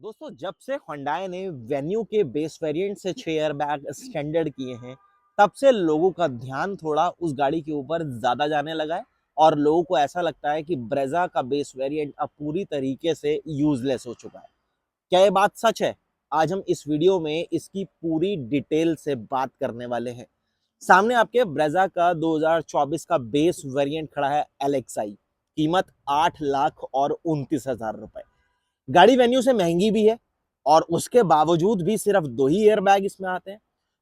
दोस्तों जब से Hyundai ने वेन्यू के बेस वेरिएंट से 6 एयरबैग स्टैंडर्ड किए हैं, तब से लोगों का ध्यान थोड़ा उस गाड़ी के ऊपर ज्यादा जाने लगा है और लोगों को ऐसा लगता है कि ब्रेजा का बेस वेरिएंट अब पूरी तरीके से यूजलेस हो चुका है। क्या ये बात सच है? आज हम इस वीडियो में इसकी पूरी डिटेल से बात करने वाले हैं। सामने आपके ब्रेजा का 2024 का बेस वेरिएंट खड़ा है LXI। कीमत 8,29,000 रुपए। गाड़ी वेन्यू से महंगी भी है और उसके बावजूद भी सिर्फ 2 ही एयरबैग इसमें आते हैं।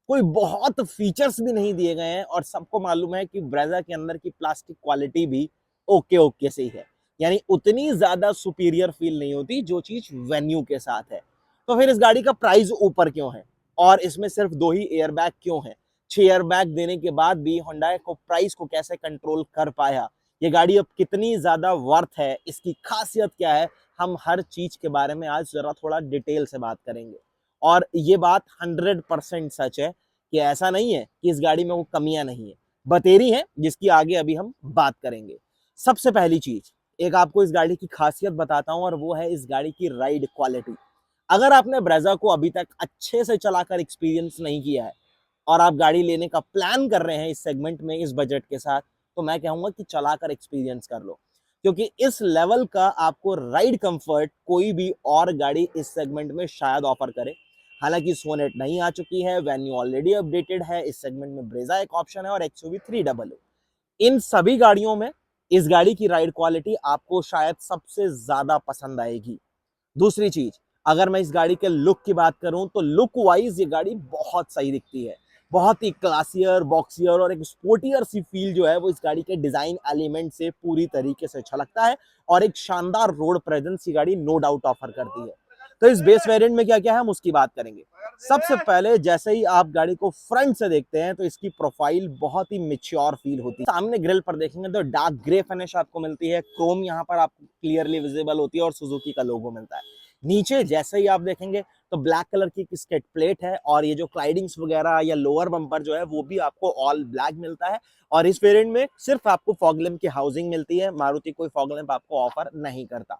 कोई बहुत फीचर्स भी नहीं दिए गए हैं और सबको मालूम है कि ब्रेजा के अंदर की प्लास्टिक क्वालिटी भी ओके ओके से ही है, यानी उतनी ज्यादा सुपीरियर फील नहीं होती जो चीज वेन्यू के साथ है। तो फिर इस गाड़ी का प्राइस ऊपर क्यों है और इसमें सिर्फ 2 ही एयरबैग क्यों है? 6 एयरबैग देने के बाद भी Hyundai को प्राइस को कैसे कंट्रोल कर पाया? ये गाड़ी अब कितनी ज्यादा वर्थ है, इसकी खासियत क्या है, हम हर चीज के बारे में आज जरा थोड़ा डिटेल से बात करेंगे। और ये बात 100% सच है कि ऐसा नहीं है कि इस गाड़ी में वो कमियां नहीं है, बतेरी है जिसकी आगे अभी हम बात करेंगे। सबसे पहली चीज, एक आपको इस गाड़ी की खासियत बताता हूं और वो है इस गाड़ी की राइड क्वालिटी। अगर आपने ब्रेजा को अभी तक अच्छे से चलाकर एक्सपीरियंस नहीं किया है और आप गाड़ी लेने का प्लान कर रहे हैं इस सेगमेंट में इस बजट के साथ, तो मैं कहूंगा कि चलाकर एक्सपीरियंस कर लो, क्योंकि इस लेवल का आपको राइड कंफर्ट कोई भी और गाड़ी इस सेगमेंट में शायद ऑफर करे। हालांकि सोनेट नहीं आ चुकी है, वेन्यू ऑलरेडी अपडेटेड है, इस सेगमेंट में ब्रेजा एक ऑप्शन है और XUV 300। इन सभी गाड़ियों में इस गाड़ी की राइड क्वालिटी आपको शायद सबसे ज्यादा पसंद आएगी। दूसरी चीज, अगर मैं इस गाड़ी के लुक की बात करूं तो लुक वाइज ये गाड़ी बहुत सही दिखती है। बहुत ही क्लासियर, बॉक्सियर और एक स्पोर्टियर सी फील जो है वो इस गाड़ी के डिजाइन एलिमेंट से पूरी तरीके से झलकता है और एक शानदार रोड प्रेजेंस ये गाड़ी नो डाउट ऑफर करती है। तो इस बेस वेरिएंट में क्या क्या है हम उसकी बात करेंगे। सबसे पहले जैसे ही आप गाड़ी को फ्रंट से देखते हैं तो इसकी प्रोफाइल बहुत ही मेच्योर फील होती है। सामने ग्रिल पर देखेंगे तो डार्क ग्रे फिनिश आपको मिलती है, क्रोम यहाँ पर आपको क्लियरली विजिबल होती है और सुजुकी का लोगो मिलता है। नीचे जैसे ही आप देखेंगे तो ब्लैक कलर की स्केट प्लेट है और ये जो क्लाइडिंग्स वगैरह या लोअर बम्पर जो है वो भी आपको ऑल ब्लैक मिलता है। और इस वेरिएंट में सिर्फ आपको फॉग लैंप की हाउसिंग मिलती है, मारुति कोई फॉग लैंप आपको ऑफर नहीं करता।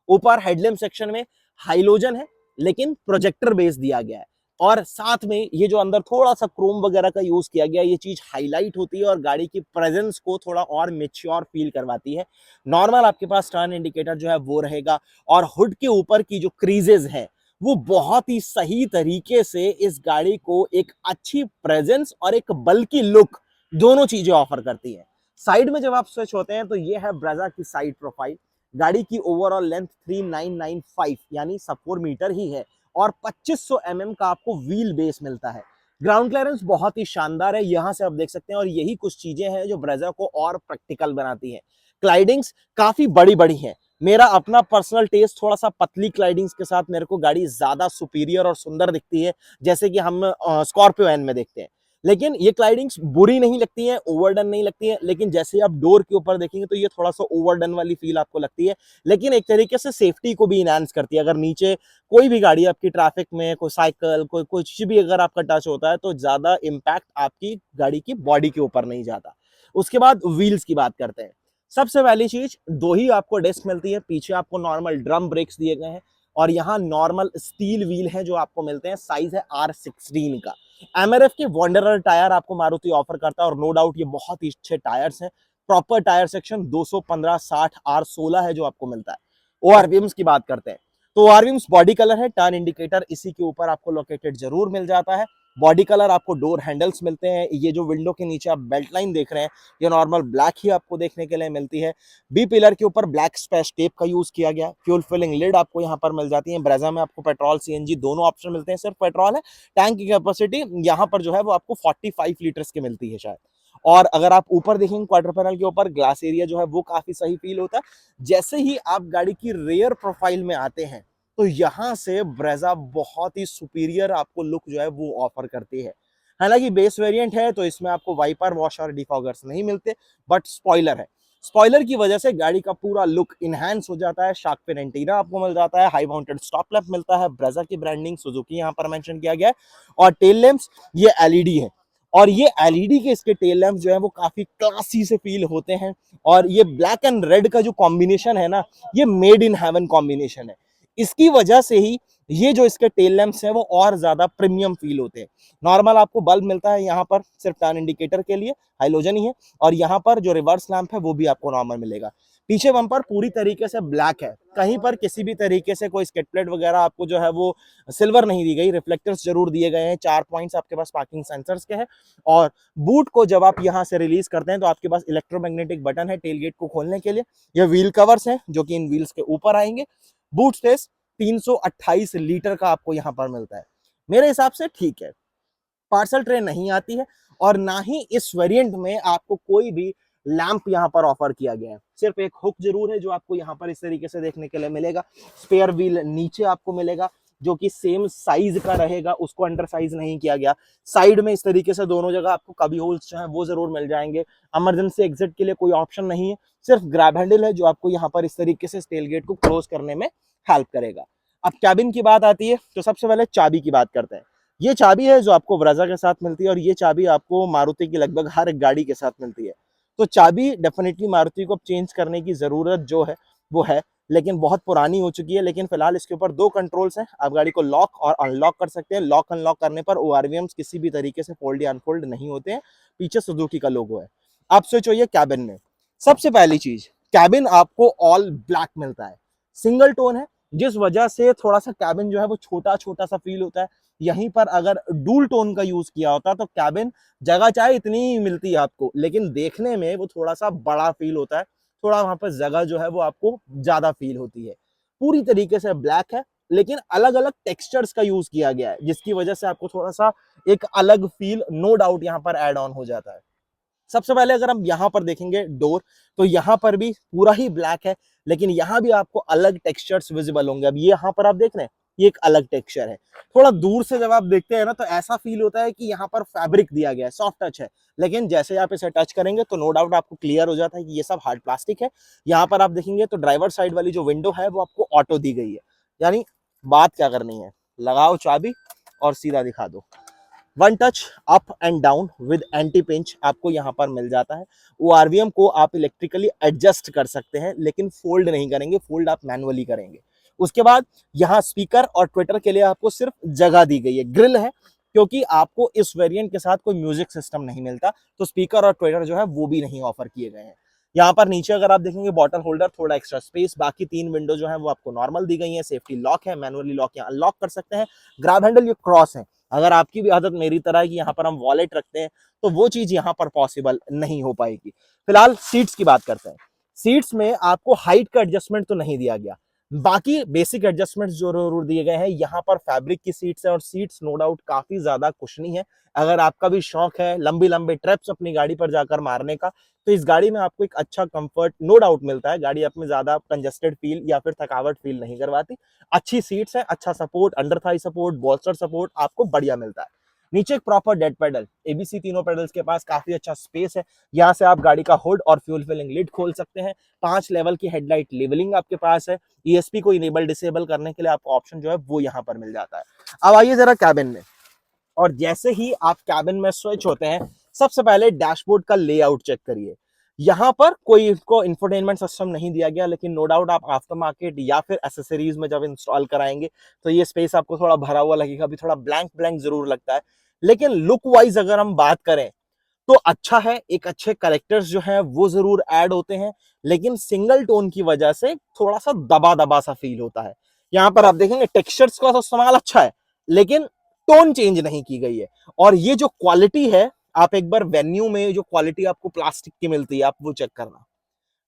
ऊपर हेडलैम्प सेक्शन में हाइलोजन है लेकिन प्रोजेक्टर बेस दिया गया है और साथ में ये जो अंदर थोड़ा सा क्रोम वगैरह का यूज किया गया है, ये चीज हाईलाइट होती है और गाड़ी की प्रेजेंस को थोड़ा और मेच्योर फील करवाती है। नॉर्मल आपके पास टर्न इंडिकेटर जो है वो रहेगा और हुड के ऊपर की जो क्रीजेस है वो बहुत ही सही तरीके से इस गाड़ी को एक अच्छी प्रेजेंस और एक बल्कि लुक दोनों चीजें ऑफर करती है। साइड में जब आप स्विच होते हैं तो ये है ब्रेजा की साइड प्रोफाइल। गाड़ी की ओवरऑल लेंथ 3995 यानी 4 मीटर ही है और 2500 mm का आपको व्हील बेस मिलता है। ग्राउंड क्लियरेंस बहुत ही शानदार है, यहां से आप देख सकते हैं और यही कुछ चीजें हैं जो ब्रेजा को और प्रैक्टिकल बनाती है। क्लाइडिंग्स काफी बड़ी बड़ी हैं। मेरा अपना पर्सनल टेस्ट थोड़ा सा पतली क्लाइडिंग्स के साथ मेरे को गाड़ी ज्यादा सुपीरियर और सुंदर दिखती है, जैसे कि हम स्कॉर्पियो एन में देखते हैं। लेकिन ये क्लाइडिंग्स बुरी नहीं लगती है, ओवरडन नहीं लगती है, लेकिन जैसे ही आप डोर के ऊपर देखेंगे तो ये थोड़ा सा ओवरडन वाली फील आपको लगती है, लेकिन एक तरीके से सेफ्टी को भी इनहांस करती है। अगर नीचे कोई भी गाड़ी आपकी ट्रैफिक में, कोई साइकिल, कोई कुछ भी अगर आपका टच होता है तो ज्यादा इंपैक्ट आपकी गाड़ी की बॉडी के ऊपर नहीं जाता। उसके बाद व्हील्स की बात करते हैं। सबसे पहली चीज, 2 ही आपको डिस्क मिलती है, पीछे आपको नॉर्मल ड्रम ब्रेक्स दिए गए हैं और यहाँ नॉर्मल स्टील व्हील है जो आपको मिलते हैं। साइज है R16 का। MRF के वंडरर टायर आपको मारुति ऑफर करता है और नो डाउट ये बहुत ही अच्छे टायर्स हैं। प्रॉपर टायर सेक्शन 215/60 R16 है जो आपको मिलता है। ORVMs की बात करते हैं तो ORVMs बॉडी कलर है, टर्न इंडिकेटर इसी के ऊपर आपको लोकेटेड जरूर मिल जाता है। बॉडी कलर आपको डोर हैंडल्स मिलते हैं। ये जो विंडो के नीचे आप बेल्ट लाइन देख रहे हैं ये नॉर्मल ब्लैक ही आपको देखने के लिए मिलती है। बी पिलर के ऊपर ब्लैक स्पेस टेप का यूज किया गया। फ्यूल फिलिंग लिड आपको यहाँ पर मिल जाती है। ब्रेजा में आपको पेट्रोल CNG दोनों ऑप्शन मिलते हैं, सिर्फ पेट्रोल है। टैंक की कैपेसिटी यहाँ पर जो है वो आपको 45 लीटर्स की मिलती है शायद। और अगर आप ऊपर देखेंगे क्वार्टर पैनल के ऊपर ग्लास एरिया जो है वो काफी सही फील होता है। जैसे ही आप गाड़ी की रेयर प्रोफाइल में आते हैं तो यहां से ब्रेजा बहुत ही सुपीरियर आपको लुक जो है वो ऑफर करती है। हालांकि बेस वेरिएंट है तो इसमें आपको वाइपर, वॉश और डिफॉगर्स नहीं मिलते, बट स्पॉइलर है। स्पॉइलर की वजह से गाड़ी का पूरा लुक इनहैंस हो जाता है। शार्क फिन एंटीना आपको मिल जाता है, हाई माउंटेड स्टॉप लैंप मिलता है, ब्रेजा की ब्रांडिंग सुजुकी यहाँ पर मेंशन किया गया है और टेल लैंप्स ये LED है और ये LED के इसके टेल लैंप्स जो है वो काफी क्लासी से फील होते हैं। और ये ब्लैक एंड रेड का जो कॉम्बिनेशन है ना, ये मेड इन हेवन कॉम्बिनेशन है। इसकी वजह से ही ये जो इसके टेल लैंप्स हैं वो और ज्यादा प्रीमियम फील होते हैं। नॉर्मल आपको बल्ब मिलता है यहाँ पर सिर्फ टर्न इंडिकेटर के लिए, हाइलोजन ही है, और यहाँ पर जो रिवर्स लैंप है वो भी आपको नॉर्मल मिलेगा। पीछे बम्पर पूरी तरीके से ब्लैक है, कहीं पर किसी भी तरीके से कोई स्किड प्लेट वगैरह आपको जो है वो सिल्वर नहीं दी गई, रिफ्लेक्टर्स जरूर दिए गए हैं, 4 पॉइंट्स आपके पास पार्किंग सेंसर्स के हैं। और बूट को जब आप यहाँ से रिलीज करते हैं तो आपके पास इलेक्ट्रोमैग्नेटिक बटन है टेल गेट को खोलने के लिए। ये व्हील कवर्स हैं जो कि इन व्हील्स के ऊपर आएंगे। बूट स्पेस 328 लीटर का आपको यहाँ पर मिलता है, मेरे हिसाब से ठीक है। पार्सल ट्रे नहीं आती है और ना ही इस वेरिएंट में आपको कोई भी लैंप यहाँ पर ऑफर किया गया है, सिर्फ एक हुक जरूर है जो आपको यहाँ पर इस तरीके से देखने के लिए मिलेगा। स्पेयर व्हील नीचे आपको मिलेगा जो कि सेम साइज का रहेगा, उसको अंडर साइज नहीं किया गया। साइड में इस तरीके से दोनों जगह आपको कभी होल्स जो है वो जरूर मिल जाएंगे। इमरजेंसी एग्जिट के लिए कोई ऑप्शन नहीं है, सिर्फ ग्रैब हैंडल है जो आपको यहाँ पर इस तरीके से टेल गेट को क्लोज करने में हेल्प करेगा। अब कैबिन की बात आती है तो सबसे पहले चाबी की बात करते हैं। ये चाबी है जो आपको ब्रेजा के साथ मिलती है और ये चाबी आपको मारुति की लगभग हर एक गाड़ी के साथ मिलती है। तो चाबी डेफिनेटली मारुति को चेंज करने की जरूरत जो है वो है, लेकिन बहुत पुरानी हो चुकी है। लेकिन फिलहाल इसके ऊपर 2 कंट्रोल्स हैं, आप गाड़ी को लॉक और अनलॉक कर सकते हैं। लॉक अनलॉक करने पर ORVMs किसी भी तरीके से फोल्ड या अनफोल्ड नहीं होते हैं। पीछे सुजुकी का लोगो है। आप स्विच होइए कैबिन में। सबसे पहली चीज, कैबिन आपको ऑल ब्लैक मिलता है, सिंगल टोन है, जिस वजह से थोड़ा सा कैबिन जो है वो छोटा छोटा सा फील होता है। यहीं पर अगर डूल टोन का यूज किया होता तो कैबिन जगह चाहे इतनी ही मिलती है आपको, लेकिन देखने में वो थोड़ा सा बड़ा फील होता है, थोड़ा वहां पर जगह जो है वो आपको ज्यादा फील होती है। पूरी तरीके से ब्लैक है, लेकिन अलग अलग टेक्सचर्स का यूज किया गया है, जिसकी वजह से आपको थोड़ा सा एक अलग फील नो डाउट यहाँ पर एड ऑन हो जाता है। सबसे पहले अगर हम यहाँ पर देखेंगे डोर, तो यहाँ पर भी पूरा ही ब्लैक है, लेकिन यहाँ भी आपको अलग टेक्सचर्स विजिबल होंगे। अब ये यहाँ पर आप देख रहे हैं, ये एक अलग टेक्सचर है। थोड़ा दूर से जब आप देखते हैं ना तो ऐसा फील होता है कि यहाँ पर फैब्रिक दिया गया है, सॉफ्ट टच है, लेकिन जैसे आप इसे टच करेंगे तो नो डाउट आपको क्लियर हो जाता है कि ये सब हार्ड प्लास्टिक है। यहाँ पर आप देखेंगे तो ड्राइवर साइड वाली जो विंडो है वो आपको ऑटो दी गई है, यानी बात क्या करनी है, लगाओ चाबी और सीधा दिखा दो। 1 touch up and down with anti pinch आपको यहाँ पर मिल जाता है। ORVM को आप इलेक्ट्रिकली एडजस्ट कर सकते हैं, लेकिन फोल्ड नहीं करेंगे, फोल्ड आप मैनुअली करेंगे। उसके बाद यहाँ स्पीकर और ट्विटर के लिए आपको सिर्फ जगह दी गई है। ग्रिल है क्योंकि आपको इस वेरिएंट के साथ कोई म्यूजिक सिस्टम नहीं मिलता, तो स्पीकर और ट्विटर जो है वो भी नहीं ऑफर किए गए हैं। यहाँ पर नीचे अगर आप देखेंगे बॉटल होल्डर, थोड़ा एक्स्ट्रा स्पेस, बाकी 3 विंडो जो है वो आपको नॉर्मल दी गई है। सेफ्टी लॉक है, मैनुअली लॉक या अनलॉक कर सकते हैं। ग्रैब हैंडल ये क्रॉस है, अगर आपकी भी आदत मेरी तरह है कि यहाँ पर हम वॉलेट रखते हैं तो वो चीज यहाँ पर पॉसिबल नहीं हो पाएगी। फिलहाल सीट्स की बात करते हैं। सीट्स में आपको हाइट का एडजस्टमेंट तो नहीं दिया गया, बाकी बेसिक एडजस्टमेंट्स जो जरूर दिए गए हैं। यहाँ पर फैब्रिक की सीट्स है और सीट्स नो डाउट काफी ज्यादा कुशनी है। अगर आपका भी शौक है लंबी लंबे ट्रिप्स अपनी गाड़ी पर जाकर मारने का, तो इस गाड़ी में आपको एक अच्छा कंफर्ट नो डाउट मिलता है। गाड़ी अपने ज्यादा कंजेस्टेड फील या फिर थकावट फील नहीं करवाती। अच्छी सीट्स है, अच्छा support, under Thai support, बॉल्स्टर support आपको बढ़िया मिलता है। नीचे एक प्रॉपर डेड पेडल, ABC तीनों पेडल्स के पास, काफी अच्छा स्पेस है। यहाँ से आप गाड़ी का हुड और फ्यूल फिलिंग लिड खोल सकते हैं। 5 लेवल की हेडलाइट लेवलिंग आपके पास है। ESP को इनेबल डिसेबल करने के लिए आपको ऑप्शन जो है वो यहाँ पर मिल जाता है। अब आइए जरा कैबिन में, और जैसे ही आप कैबिन में स्विच होते हैं सबसे पहले डैशबोर्ड का लेआउट चेक करिए। यहाँ पर कोई इसको इंफोटेनमेंट सिस्टम नहीं दिया गया, लेकिन नो डाउट आप आफ्टर मार्केट या फिर एसेसरीज में जब इंस्टॉल कराएंगे तो ये स्पेस आपको थोड़ा भरा हुआ लगेगा, अभी थोड़ा ब्लैंक ब्लैंक जरूर लगता है। लेकिन लुक वाइज अगर हम बात करें तो अच्छा है, एक अच्छे करेक्टर्स जो है वो जरूर ऐड होते हैं, लेकिन सिंगल टोन की वजह से थोड़ा सा दबा दबा सा फील होता है। यहाँ पर आप देखेंगे टेक्सचर्स का तो इस्तेमाल अच्छा है, लेकिन टोन चेंज नहीं की गई है। और ये जो क्वालिटी है, आप एक बार वेन्यू में जो क्वालिटी आपको प्लास्टिक की मिलती है आप वो चेक करना,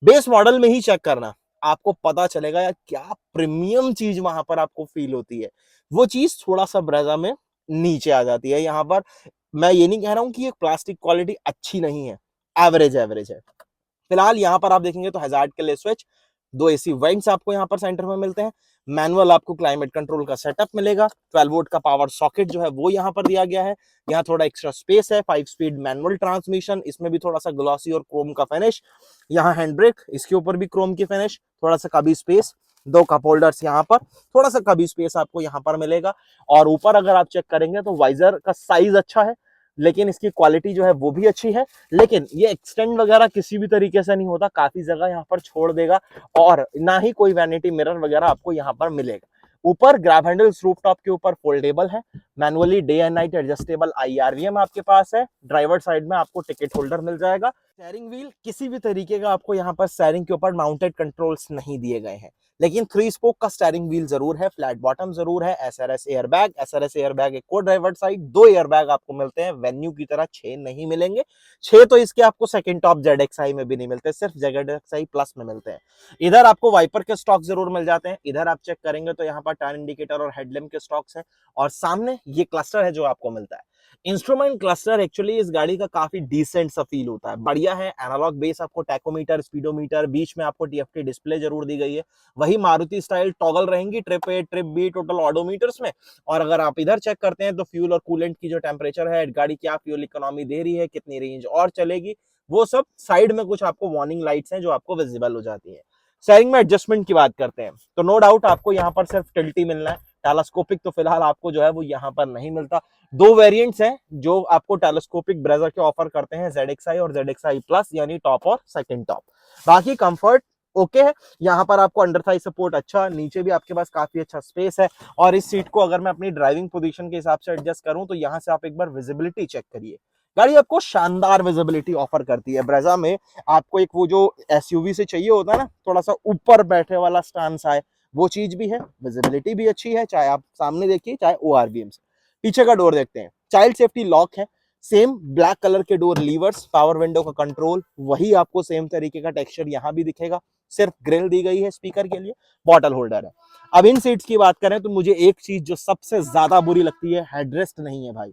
बेस मॉडल में ही चेक करना, आपको पता चलेगा यार क्या प्रीमियम चीज वहां पर आपको फील होती है। वो चीज थोड़ा सा ब्रेजा में नीचे आ जाती है। यहाँ पर मैं ये नहीं कह रहा हूं कि ये प्लास्टिक क्वालिटी अच्छी नहीं है, एवरेज एवरेज है। फिलहाल यहाँ पर आप देखेंगे तो हैजार्ड के लिए स्विच, 2 AC वेंट्स आपको यहाँ पर सेंटर में मिलते हैं। मैनुअल आपको क्लाइमेट कंट्रोल का सेटअप मिलेगा। 12 वोल्ट का पावर सॉकेट जो है वो यहाँ पर दिया गया है। यहाँ थोड़ा एक्स्ट्रा स्पेस है। 5 स्पीड मैनुअल ट्रांसमिशन, इसमें भी थोड़ा सा ग्लॉसी और क्रोम का फिनिश। यहाँ हैंड ब्रेक, इसके ऊपर भी क्रोम की फिनिश, थोड़ा सा कभी स्पेस, 2 कप होल्डर्स यहाँ पर, थोड़ा सा कभी स्पेस आपको यहाँ पर मिलेगा। और ऊपर अगर आप चेक करेंगे तो वाइजर का साइज अच्छा है, लेकिन इसकी क्वालिटी जो है वो भी अच्छी है। लेकिन ये एक्सटेंड वगैरह किसी भी तरीके से नहीं होता, काफी जगह यहाँ पर छोड़ देगा, और ना ही कोई वैनिटी मिरर वगैरह आपको यहाँ पर मिलेगा। ऊपर ग्रैब हैंडल्स रूफटॉप के ऊपर फोल्डेबल है, manually day and night adjustable IRVM आपके पास है। ड्राइवर साइड में आपको टिकट होल्डर मिल जाएगा। स्टीयरिंग व्हील किसी भी तरीके का आपको यहाँ पर स्टीयरिंग के ऊपर माउंटेड कंट्रोल्स नहीं दिए गए हैं, लेकिन 3 स्पोक का स्टीयरिंग व्हील जरूर है, फ्लैट बॉटम जरूर है। एसआरएस एयरबैग एक को ड्राइवर साइड, 2 एयरबैग आपको मिलते हैं, वेन्यू की तरह 6 नहीं मिलेंगे। 6 तो इसके आपको सेकंड टॉप ZXi में भी नहीं मिलते, सिर्फ ZXi प्लस में मिलते हैं। इधर आपको वाइपर के स्टॉक जरूर मिल जाते हैं। इधर आप चेक करेंगे तो यहाँ पर टर्न इंडिकेटर और हेडलैम्प के स्टॉक्स हैं, और सामने ये क्लस्टर है जो आपको मिलता है। इंस्ट्रूमेंट क्लस्टर एक्चुअली इस गाड़ी का काफी डिसेंट सा फील होता है, बढ़िया है। एनालॉग बेस आपको टैकोमीटर, स्पीडोमीटर, बीच में आपको TFT डिस्प्ले जरूर दी गई है। वही मारुति स्टाइल टॉगल रहेंगी trip A, trip B, total odometers में। और अगर आप इधर चेक करते हैं तो फ्यूल और कूलेंट की जो टेम्परेचर है, गाड़ी क्या फ्यूल इकोनॉमी दे रही है, कितनी रेंज और चलेगी, वो सब साइड में कुछ आपको वार्निंग लाइट्स हैं जो आपको विजिबल हो जाती है। स्टीयरिंग में एडजस्टमेंट की बात करते हैं तो नो डाउट आपको यहाँ पर सिर्फ टिल्टी मिलना है, टेलीस्कोपिक तो फिलहाल आपको जो है वो यहाँ पर नहीं मिलता। 2 वेरिएंट्स हैं जो आपको टेलीस्कोपिक ब्रेजा के ऑफर करते हैं, ZXi और ZXi प्लस, यानी टॉप और सेकंड टॉप। बाकी कंफर्ट ओके है, यहाँ पर आपको अंडर थाई सपोर्ट अच्छा, नीचे भी आपके पास काफी अच्छा स्पेस है। और इस सीट को अगर मैं अपनी ड्राइविंग पोजीशन के हिसाब से एडजस्ट करूं तो यहाँ से आप एक बार विजिबिलिटी चेक करिए। गाड़ी आपको शानदार विजिबिलिटी ऑफर करती है। ब्रेजा में आपको एक वो जो SUV से चाहिए होता है ना, थोड़ा सा ऊपर बैठे वाला स्टांस आए, वो चीज भी है, विजिबिलिटी भी अच्छी है, चाहे आप सामने देखिए चाहे ORVM से। पीछे का डोर देखते हैं, चाइल्ड सेफ्टी लॉक है, सेम ब्लैक कलर के डोर लीवर्स, पावर विंडो का कंट्रोल, वही आपको सेम तरीके का टेक्सचर यहाँ भी दिखेगा, सिर्फ ग्रिल दी गई है स्पीकर के लिए, बॉटल होल्डर है। अब इन सीट्स की बात करें तो मुझे एक चीज जो सबसे ज्यादा बुरी लगती है, हेडरेस्ट नहीं है भाई।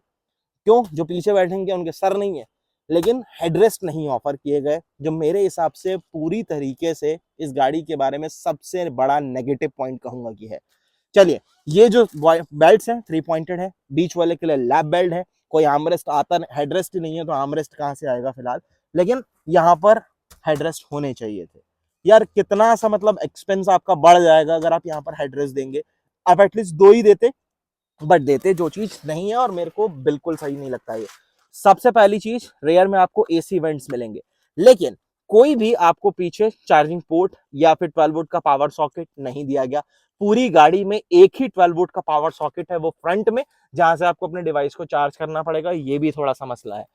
क्यों? जो पीछे बैठेंगे उनके सर नहीं है, लेकिन हेडरेस्ट नहीं ऑफर किए गए, जो मेरे हिसाब से पूरी तरीके से इस गाड़ी के बारे में सबसे बड़ा नेगेटिव पॉइंट कहूंगा कि है। चलिए, ये जो बेल्ट्स हैं 3 पॉइंटेड है, बीच वाले के लिए लैप बेल्ट है, कोई आर्मरेस्ट आता, हेडरेस्ट ही नहीं है तो आर्मरेस्ट कहां से आएगा फिलहाल, लेकिन यहाँ पर हेडरेस्ट होने चाहिए थे यार। कितना सा मतलब एक्सपेंस आपका बढ़ जाएगा अगर आप यहाँ पर हेडरेस्ट देंगे। आप एटलीस्ट 2 ही देते, बट देते जो चीज नहीं है, और मेरे को बिल्कुल सही नहीं लगता ये। सबसे पहली चीज, रेयर में आपको AC वेंट्स मिलेंगे, लेकिन कोई भी आपको पीछे चार्जिंग पोर्ट या फिर 12 वोल्ट का पावर सॉकेट नहीं दिया गया। पूरी गाड़ी में एक ही 12 वोल्ट का पावर सॉकेट है, वो फ्रंट में, जहां से आपको अपने डिवाइस को चार्ज करना पड़ेगा, ये भी थोड़ा सा मसला है।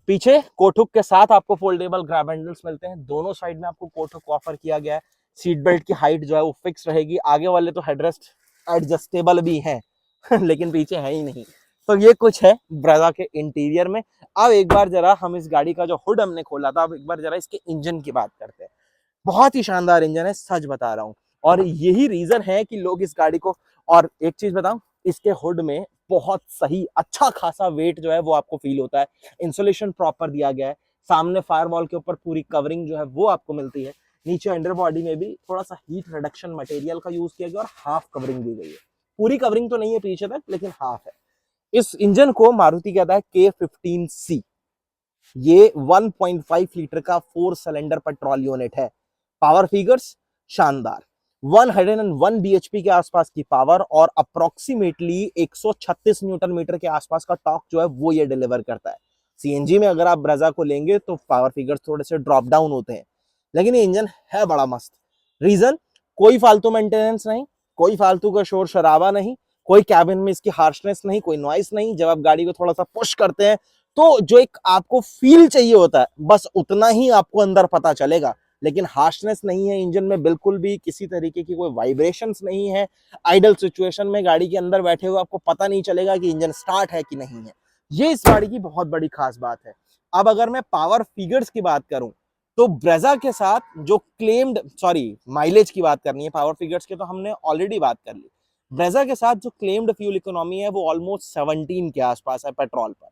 पीछे कोट हुक के साथ आपको फोल्डेबल ग्रैब हैंडल्स मिलते हैं, दोनों साइड में आपको कोट हुक ऑफर किया गया है। सीट बेल्ट की हाइट जो है वो फिक्स रहेगी, आगे वाले तो हेडरेस्ट एडजस्टेबल भी है लेकिन पीछे है ही नहीं। तो ये कुछ है ब्रेजा के इंटीरियर में। अब एक बार जरा हम इस गाड़ी का जो हुड हमने खोला था, अब एक बार जरा इसके इंजन की बात करते हैं। बहुत ही शानदार इंजन है, सच बता रहा हूँ, और यही रीजन है कि लोग इस गाड़ी को, और एक चीज बताऊं, इसके हुड में बहुत सही अच्छा खासा वेट जो है वो आपको फील होता है। इंसुलेशन प्रॉपर दिया गया है, सामने फायरवॉल के ऊपर पूरी कवरिंग जो है वो आपको मिलती है, नीचे अंडर बॉडी में भी थोड़ा सा हीट रिडक्शन मटेरियल का यूज किया गया और हाफ कवरिंग दी गई है। पूरी कवरिंग तो नहीं है पीछे तक, लेकिन हाफ है। इस इंजन को मारुति कहता है K15C। ये 1.5 लीटर का 4 सिलेंडर पेट्रोल यूनिट है। पावर फिगर्स शानदार, 101 bhp के आसपास की पावर और अप्रोक्सीमेटली 136 न्यूटन मीटर के आसपास का टॉर्क जो है वो ये डिलीवर करता है। CNG में अगर आप ब्रेजा को लेंगे तो पावर फिगर्स थोड़े से ड्रॉप डाउन होते हैं, लेकिन ये इंजन है बड़ा मस्त। रीजन, कोई फालतू मेंटेनेंस नहीं, कोई फालतू का शोर शराबा नहीं, कोई कैबिन में इसकी हार्शनेस नहीं, कोई नॉइस नहीं। जब आप गाड़ी को थोड़ा सा पुश करते हैं तो जो एक आपको फील चाहिए होता है, बस उतना ही आपको अंदर पता चलेगा, लेकिन हार्शनेस नहीं है इंजन में बिल्कुल भी, किसी तरीके की कोई वाइब्रेशंस नहीं है। आइडल सिचुएशन में गाड़ी के अंदर बैठे हुए आपको पता नहीं चलेगा कि इंजन स्टार्ट है कि नहीं है। ये इस गाड़ी की बहुत बड़ी खास बात है। अब अगर मैं पावर फिगर्स की बात करूं तो ब्रेजा के साथ जो क्लेम्ड, माइलेज की बात करनी है, पावर फिगर्स के तो हमने ऑलरेडी बात कर ली। ब्रेजा के साथ जो क्लेम्ड फ्यूल इकोनॉमी है वो ऑलमोस्ट 17 के आसपास है पेट्रोल पर।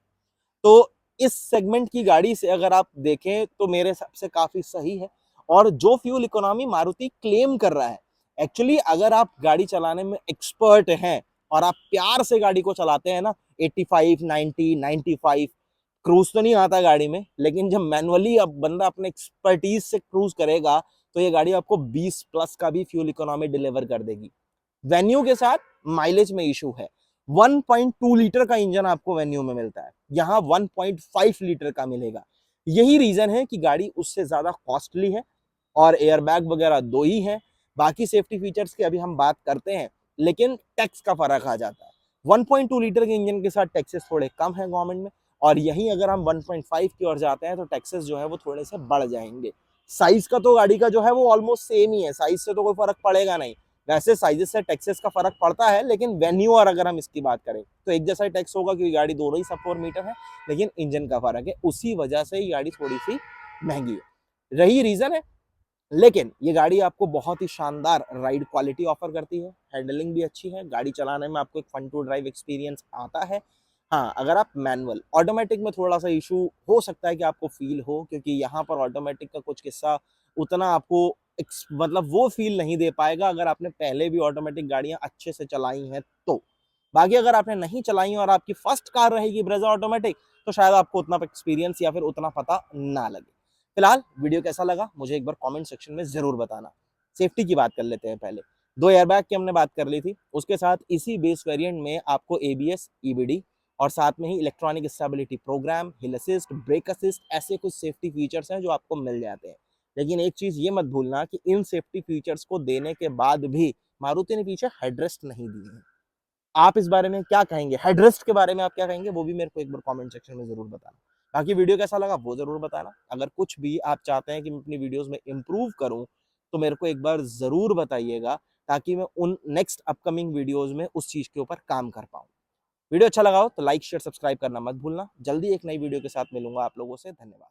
तो इस सेगमेंट की गाड़ी से अगर आप देखें तो मेरे हिसाब से काफी सही है। और जो फ्यूल इकोनॉमी मारुति क्लेम कर रहा है, एक्चुअली अगर आप गाड़ी चलाने में एक्सपर्ट हैं और आप प्यार से गाड़ी को चलाते हैं ना, 85, 90, 95, क्रूज तो नहीं आता गाड़ी में, लेकिन जब मैनुअली अब बंदा अपने एक्सपर्टीज से क्रूज करेगा तो ये गाड़ी आपको 20 प्लस का भी फ्यूल इकोनॉमी डिलीवर कर देगी। वेन्यू के साथ माइलेज में इशू है, 1.2 लीटर का इंजन आपको वेन्यू में मिलता है, यहाँ 1.5 लीटर का मिलेगा। यही रीजन है कि गाड़ी उससे ज्यादा कॉस्टली है, और एयरबैग वगैरह 2 ही है। बाकी सेफ्टी फीचर्स की अभी हम बात करते हैं, लेकिन टैक्स का फर्क आ जाता है। 1.2 लीटर के इंजन के साथ टैक्सेस थोड़े कम है गवर्नमेंट में, और यहीं अगर हम 1.5 की ओर जाते हैं तो टैक्सेस जो है वो थोड़े से बढ़ जाएंगे। साइज का तो गाड़ी का जो है वो ऑलमोस्ट सेम ही है, साइज से तो कोई फर्क पड़ेगा नहीं। वैसे साइजेस से टैक्सेस का फर्क पड़ता है, लेकिन वेन्यू और अगर हम इसकी बात करें तो एक जैसा ही टैक्स होगा, क्योंकि गाड़ी दोनों ही सब 4 मीटर है, लेकिन इंजन का फर्क है, उसी वजह से ये गाड़ी थोड़ी सी महंगी है। रही रीजन है, लेकिन ये गाड़ी आपको बहुत ही शानदार राइड क्वालिटी ऑफर करती है, हैंडलिंग भी अच्छी है, गाड़ी चलाने में आपको एक फन टू ड्राइव एक्सपीरियंस आता है। हाँ, अगर आप मैनुअल, ऑटोमेटिक में थोड़ा सा इशू हो सकता है कि आपको फील हो, क्योंकि यहाँ पर ऑटोमेटिक का कुछ किस्सा उतना आपको मतलब वो फील नहीं दे पाएगा अगर आपने पहले भी ऑटोमेटिक गाड़ियां अच्छे से चलाई हैं तो। बाकी अगर आपने नहीं चलाई और आपकी फर्स्ट कार रहेगी ब्रेजा ऑटोमेटिक, तो शायद आपको उतना एक्सपीरियंस या फिर उतना पता ना लगे। फिलहाल वीडियो कैसा लगा मुझे एक बार कमेंट सेक्शन में जरूर बताना। सेफ्टी की बात कर लेते हैं पहले। 2 एयरबैग की हमने बात कर ली थी, उसके साथ इसी बेस वेरिएंट में आपको एबीएस, ईबीडी और साथ में ही electronic stability program, hill assist, brake assist, ऐसे कुछ सेफ्टी फीचर्स हैं जो आपको मिल जाते हैं। लेकिन एक चीज ये मत भूलना कि इन सेफ्टी फीचर्स को देने के बाद भी मारुति ने पीछे हेडरेस्ट नहीं दिए हैं। आप इस बारे में क्या कहेंगे, हेडरेस्ट के बारे में आप क्या कहेंगे, वो भी मेरे को एक बार कमेंट सेक्शन में जरूर बताना। बाकी वीडियो कैसा लगा वो जरूर बताना। अगर कुछ भी आप चाहते हैं कि मैं अपनी वीडियोस में इंप्रूव करूं तो मेरे को एक बार जरूर बताइएगा, ताकि मैं उन नेक्स्ट अपकमिंग वीडियोस में उस चीज के ऊपर काम कर पाऊं। वीडियो अच्छा लगा हो तो लाइक शेयर सब्सक्राइब करना मत भूलना। जल्दी एक नई वीडियो के साथ मिलूंगा आप लोगों से। धन्यवाद।